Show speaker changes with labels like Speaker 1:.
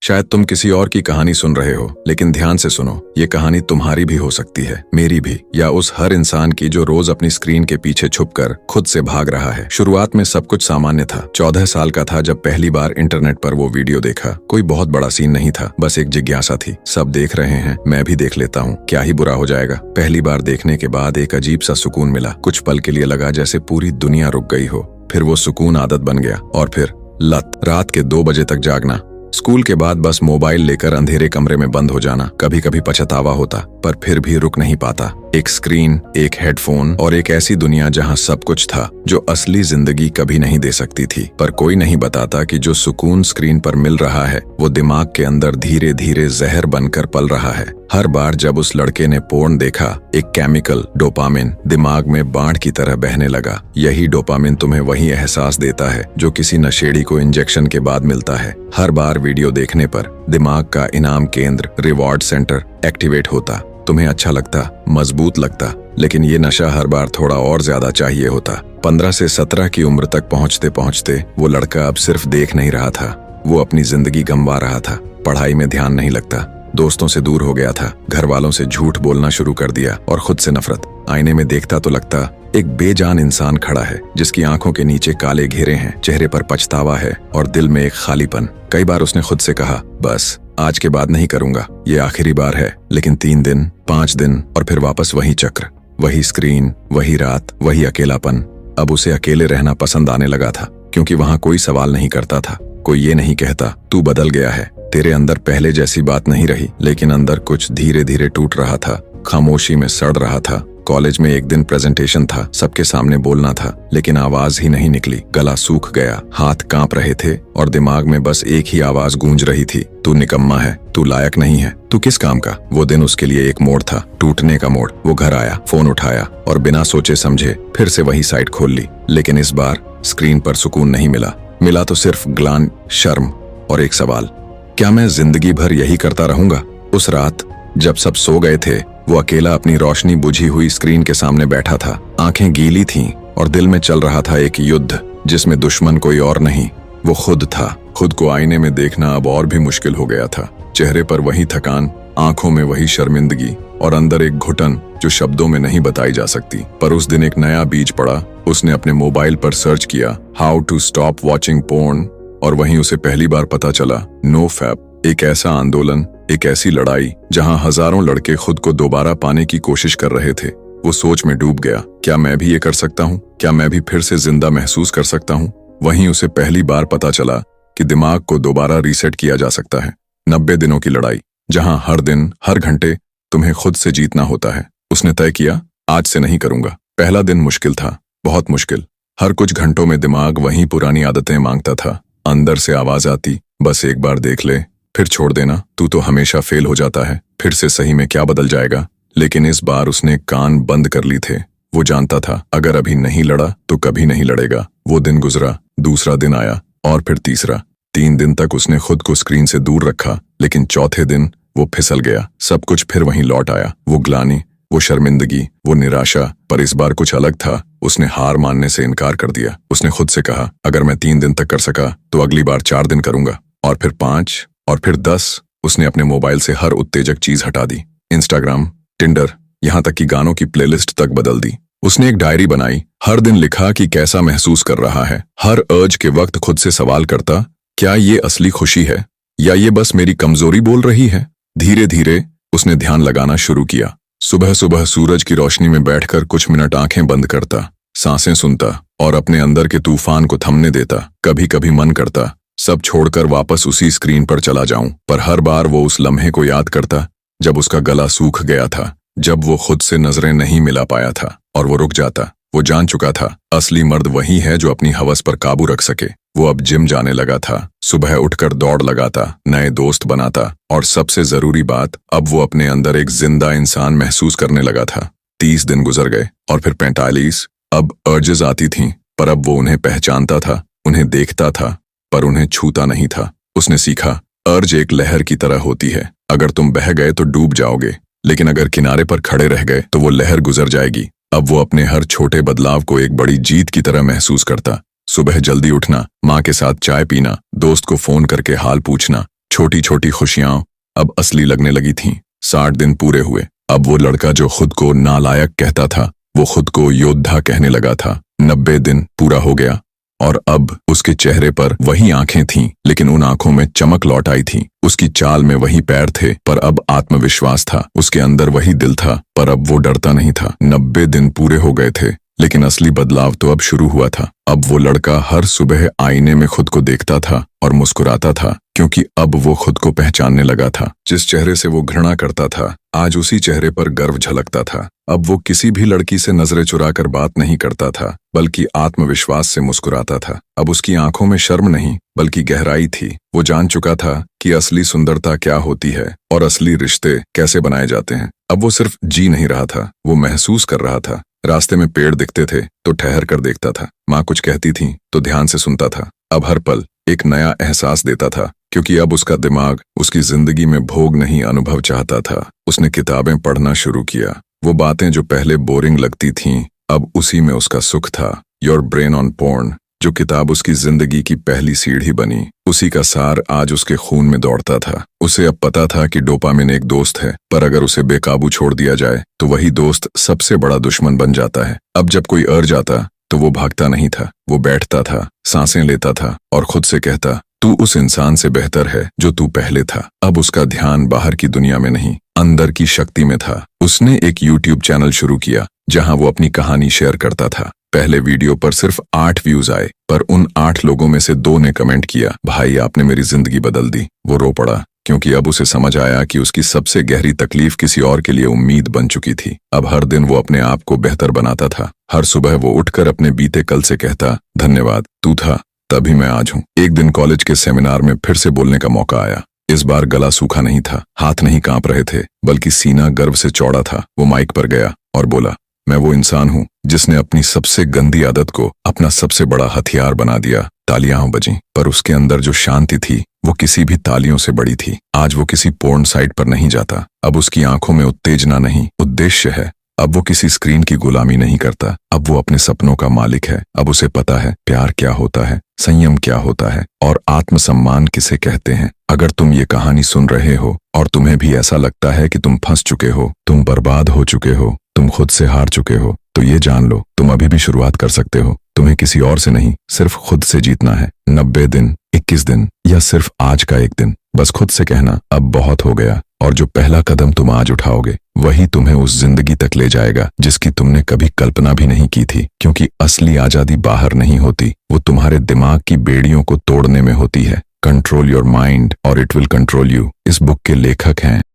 Speaker 1: शायद तुम किसी और की कहानी सुन रहे हो, लेकिन ध्यान से सुनो, ये कहानी तुम्हारी भी हो सकती है, मेरी भी, या उस हर इंसान की जो रोज अपनी स्क्रीन के पीछे छुपकर खुद से भाग रहा है। शुरुआत में सब कुछ सामान्य था। 14 साल का था जब पहली बार इंटरनेट पर वो वीडियो देखा। कोई बहुत बड़ा सीन नहीं था, बस एक जिज्ञासा थी। सब देख रहे हैं, मैं भी देख लेता हूँ, क्या ही बुरा हो जाएगा। पहली बार देखने के बाद एक अजीब सा सुकून मिला। कुछ पल के लिए लगा जैसे पूरी दुनिया रुक गई हो। फिर वो सुकून आदत बन गया और फिर लत। रात के 2 बजे तक जागना, स्कूल के बाद बस मोबाइल लेकर अंधेरे कमरे में बंद हो जाना। कभी कभी पछतावा होता, पर फिर भी रुक नहीं पाता। एक स्क्रीन, एक हेडफोन और एक ऐसी दुनिया जहां सब कुछ था जो असली जिंदगी कभी नहीं दे सकती थी। पर कोई नहीं बताता कि जो सुकून स्क्रीन पर मिल रहा है वो दिमाग के अंदर धीरे धीरे जहर बनकर पल रहा है। हर बार जब उस लड़के ने पोर्न देखा, एक केमिकल डोपामिन दिमाग में बाढ़ की तरह बहने लगा। यही डोपामिन तुम्हें वही एहसास देता है जो किसी नशेड़ी को इंजेक्शन के बाद मिलता है। हर बार वीडियो देखने पर दिमाग का इनाम केंद्र, रिवॉर्ड सेंटर एक्टिवेट होता। तुम्हें अच्छा लगता, मजबूत लगता, लेकिन ये नशा हर बार थोड़ा और ज्यादा चाहिए होता। 15 से 17 की उम्र तक पहुंचते पहुंचते वो लड़का अब सिर्फ देख नहीं रहा था, वो अपनी जिंदगी गंवा रहा था। पढ़ाई में ध्यान नहीं लगता, दोस्तों से दूर हो गया था, घर वालों से झूठ बोलना शुरू कर दिया और खुद से नफरत। आईने में देखता तो लगता एक बेजान इंसान खड़ा है जिसकी आंखों के नीचे काले घेरे हैं, चेहरे पर पछतावा है और दिल में एक खालीपन। कई बार उसने खुद से कहा, बस आज के बाद नहीं करूंगा, ये आखिरी बार है। लेकिन 3 दिन, 5 दिन और फिर वापस वही चक्र, वही स्क्रीन, वही रात, वही अकेलापन। अब उसे अकेले रहना पसंद आने लगा था, क्योंकि वहां कोई सवाल नहीं करता था। कोई ये नहीं कहता तू बदल गया है, तेरे अंदर पहले जैसी बात नहीं रही। लेकिन अंदर कुछ धीरे धीरे टूट रहा था, खामोशी में सड़ रहा था। कॉलेज में एक दिन प्रेजेंटेशन था, सबके सामने बोलना था, लेकिन आवाज ही नहीं निकली। गला सूख गया, हाथ कांप रहे थे और दिमाग में बस एक ही आवाज गूंज रही थी, तू निकम्मा है, तू लायक नहीं है, तू किस काम का। वो दिन उसके लिए एक मोड़ था, टूटने का मोड़। वो घर आया, फोन उठाया और बिना सोचे समझे फिर से वही साइट खोल ली। लेकिन इस बार स्क्रीन पर सुकून नहीं मिला। मिला तो सिर्फ ग्लान, शर्म और एक सवाल, क्या मैं जिंदगी भर यही करता रहूंगा। उस रात जब सब सो गए थे, वो अकेला अपनी रोशनी बुझी हुई स्क्रीन के सामने बैठा था। आंखें गीली थीं और दिल में चल रहा था एक युद्ध जिसमें दुश्मन कोई और नहीं, वो खुद था। खुद को आईने में देखना अब और भी मुश्किल हो गया था। चेहरे पर वही थकान, आंखों में वही शर्मिंदगी और अंदर एक घुटन जो शब्दों में नहीं बताई जा सकती। पर उस दिन एक नया बीज पड़ा। उसने अपने मोबाइल पर सर्च किया, how to stop watching porn, और वहीं उसे पहली बार पता चला, नो फैप, एक ऐसा आंदोलन, एक ऐसी लड़ाई जहां हजारों लड़के खुद को दोबारा पाने की कोशिश कर रहे थे। वो सोच में डूब गया, क्या मैं भी ये कर सकता हूँ? क्या मैं भी फिर से जिंदा महसूस कर सकता हूँ? वहीं उसे पहली बार पता चला कि दिमाग को दोबारा रीसेट किया जा सकता है। 90 दिनों की लड़ाई, जहां हर दिन, हर घंटे तुम्हें खुद से जीतना होता है। उसने तय किया, आज से नहीं करूंगा। पहला दिन मुश्किल था, बहुत मुश्किल। हर कुछ घंटों में दिमाग वही पुरानी आदतें मांगता था। अंदर से आवाज आती, बस एक बार देख ले, फिर छोड़ देना, तू तो हमेशा फेल हो जाता है, फिर से सही में क्या बदल जाएगा। लेकिन इस बार उसने कान बंद कर ली थे। वो जानता था अगर अभी नहीं लड़ा तो कभी नहीं लड़ेगा। वो दिन गुजरा, दूसरा दिन आया और फिर तीसरा। 3 दिन तक उसने खुद को स्क्रीन से दूर रखा, लेकिन चौथे दिन वो फिसल गया। सब कुछ फिर वहीं लौट आया, वो ग्लानि, वो शर्मिंदगी, वो निराशा। पर इस बार कुछ अलग था। उसने हार मानने से इनकार कर दिया। उसने खुद से कहा, अगर मैं 3 दिन तक कर सका तो अगली बार 4 दिन करूंगा, और फिर 5 और फिर 10। उसने अपने मोबाइल से हर उत्तेजक चीज हटा दी, इंस्टाग्राम, टिंडर, यहाँ तक कि गानों की प्लेलिस्ट तक बदल दी। उसने एक डायरी बनाई, हर दिन लिखा कि कैसा महसूस कर रहा है। हर अर्ज के वक्त खुद से सवाल करता, क्या ये असली खुशी है या ये बस मेरी कमजोरी बोल रही है। धीरे धीरे उसने ध्यान लगाना शुरू किया। सुबह सुबह सूरज की रोशनी में बैठकर कुछ मिनट आंखें बंद करता, सांसें सुनता और अपने अंदर के तूफान को थमने देता। कभी कभी मन करता सब छोड़कर वापस उसी स्क्रीन पर चला जाऊं, पर हर बार वो उस लम्हे को याद करता जब उसका गला सूख गया था, जब वो खुद से नजरें नहीं मिला पाया था, और वो रुक जाता। वो जान चुका था असली मर्द वही है जो अपनी हवस पर काबू रख सके। वो अब जिम जाने लगा था, सुबह उठकर दौड़ लगाता, नए दोस्त बनाता और सबसे जरूरी बात, अब वो अपने अंदर एक जिंदा इंसान महसूस करने लगा था। 30 दिन गुजर गए और फिर 45। अब अर्जेस आती थीं, पर अब वो उन्हें पहचानता था, उन्हें देखता था, पर उन्हें छूता नहीं था। उसने सीखा, अर्ज एक लहर की तरह होती है, अगर तुम बह गए तो डूब जाओगे, लेकिन अगर किनारे पर खड़े रह गए तो वो लहर गुजर जाएगी। अब वो अपने हर छोटे बदलाव को एक बड़ी जीत की तरह महसूस करता। सुबह जल्दी उठना, माँ के साथ चाय पीना, दोस्त को फोन करके हाल पूछना, छोटी छोटी खुशियां अब असली लगने लगी थीं। 60 दिन पूरे हुए। अब वो लड़का जो खुद को नालायक कहता था, वो खुद को योद्धा कहने लगा था। 90 दिन पूरा हो गया और अब उसके चेहरे पर वही आंखें थीं, लेकिन उन आंखों में चमक लौट आई थी। उसकी चाल में वही पैर थे, पर अब आत्मविश्वास था। उसके अंदर वही दिल था, पर अब वो डरता नहीं था। 90 दिन पूरे हो गए थे, लेकिन असली बदलाव तो अब शुरू हुआ था। अब वो लड़का हर सुबह आईने में खुद को देखता था और मुस्कुराता था, क्योंकि अब वो खुद को पहचानने लगा था। जिस चेहरे से वो घृणा करता था, आज उसी चेहरे पर गर्व झलकता था। अब वो किसी भी लड़की से नजरें चुराकर बात नहीं करता था, बल्कि आत्मविश्वास से मुस्कुराता था। अब उसकी आंखों में शर्म नहीं, बल्कि गहराई थी। वो जान चुका था कि असली सुंदरता क्या होती है और असली रिश्ते कैसे बनाए जाते हैं। अब वो सिर्फ जी नहीं रहा था, वो महसूस कर रहा था। रास्ते में पेड़ दिखते थे तो ठहर कर देखता था। माँ कुछ कहती थी तो ध्यान से सुनता था। अब हर पल एक नया एहसास देता था, क्योंकि अब उसका दिमाग उसकी जिंदगी में भोग नहीं, अनुभव चाहता था। उसने किताबें पढ़ना शुरू किया। वो बातें जो पहले बोरिंग लगती थीं, अब उसी में उसका सुख था। योर ब्रेन ऑन पोर्न, जो किताब उसकी जिंदगी की पहली सीढ़ी बनी, उसी का सार आज उसके खून में दौड़ता था। उसे अब पता था कि डोपामिन एक दोस्त है, पर अगर उसे बेकाबू छोड़ दिया जाए तो वही दोस्त सबसे बड़ा दुश्मन बन जाता है। अब जब कोई अर्ज आता तो वो भागता नहीं था, वो बैठता था, सांसें लेता था और खुद से कहता, तू उस इंसान से बेहतर है जो तू पहले था। अब उसका ध्यान बाहर की दुनिया में नहीं, अंदर की शक्ति में था। उसने एक YouTube चैनल शुरू किया जहां वो अपनी कहानी शेयर करता था। पहले वीडियो पर सिर्फ 8 व्यूज आए, पर उन 8 लोगों में से 2 ने कमेंट किया, भाई आपने मेरी जिंदगी बदल दी। वो रो पड़ा, क्योंकि अब उसे समझ आया कि उसकी सबसे गहरी तकलीफ किसी और के लिए उम्मीद बन चुकी थी। अब हर दिन वो अपने आप को बेहतर बनाता था। हर सुबह वो उठकर अपने बीते कल से कहता, धन्यवाद, तू था तभी मैं आज हूँ। एक दिन कॉलेज के सेमिनार में फिर से बोलने का मौका आया। इस बार गला सूखा नहीं था, हाथ नहीं कांप रहे थे, बल्कि सीना गर्व से चौड़ा था। वो माइक पर गया और बोला, मैं वो इंसान हूँ जिसने अपनी सबसे गंदी आदत को अपना सबसे बड़ा हथियार बना दिया। तालियां बजीं, पर उसके अंदर जो शांति थी वो किसी भी तालियों से बड़ी थी। आज वो किसी पोर्न साइट पर नहीं जाता। अब उसकी आंखों में उत्तेजना नहीं, उद्देश्य है। अब वो किसी स्क्रीन की गुलामी नहीं करता। अब वो अपने सपनों का मालिक है। अब उसे पता है प्यार क्या होता है, संयम क्या होता है और आत्मसम्मान किसे कहते हैं। अगर तुम ये कहानी सुन रहे हो और तुम्हें भी ऐसा लगता है कि तुम फंस चुके हो, तुम बर्बाद हो चुके हो, तुम खुद से हार चुके हो, तो ये जान लो, तुम अभी भी शुरुआत कर सकते हो। तुम्हें किसी और से नहीं, सिर्फ खुद से जीतना है। 90 दिन, 21 दिन या सिर्फ आज का एक दिन, बस खुद से कहना, अब बहुत हो गया। और जो पहला कदम तुम आज उठाओगे, वही तुम्हें उस जिंदगी तक ले जाएगा जिसकी तुमने कभी कल्पना भी नहीं की थी। क्योंकि असली आजादी बाहर नहीं होती, वो तुम्हारे दिमाग की बेड़ियों को तोड़ने में होती है। कंट्रोल योर माइंड और इट विल कंट्रोल यू। इस बुक के लेखक हैं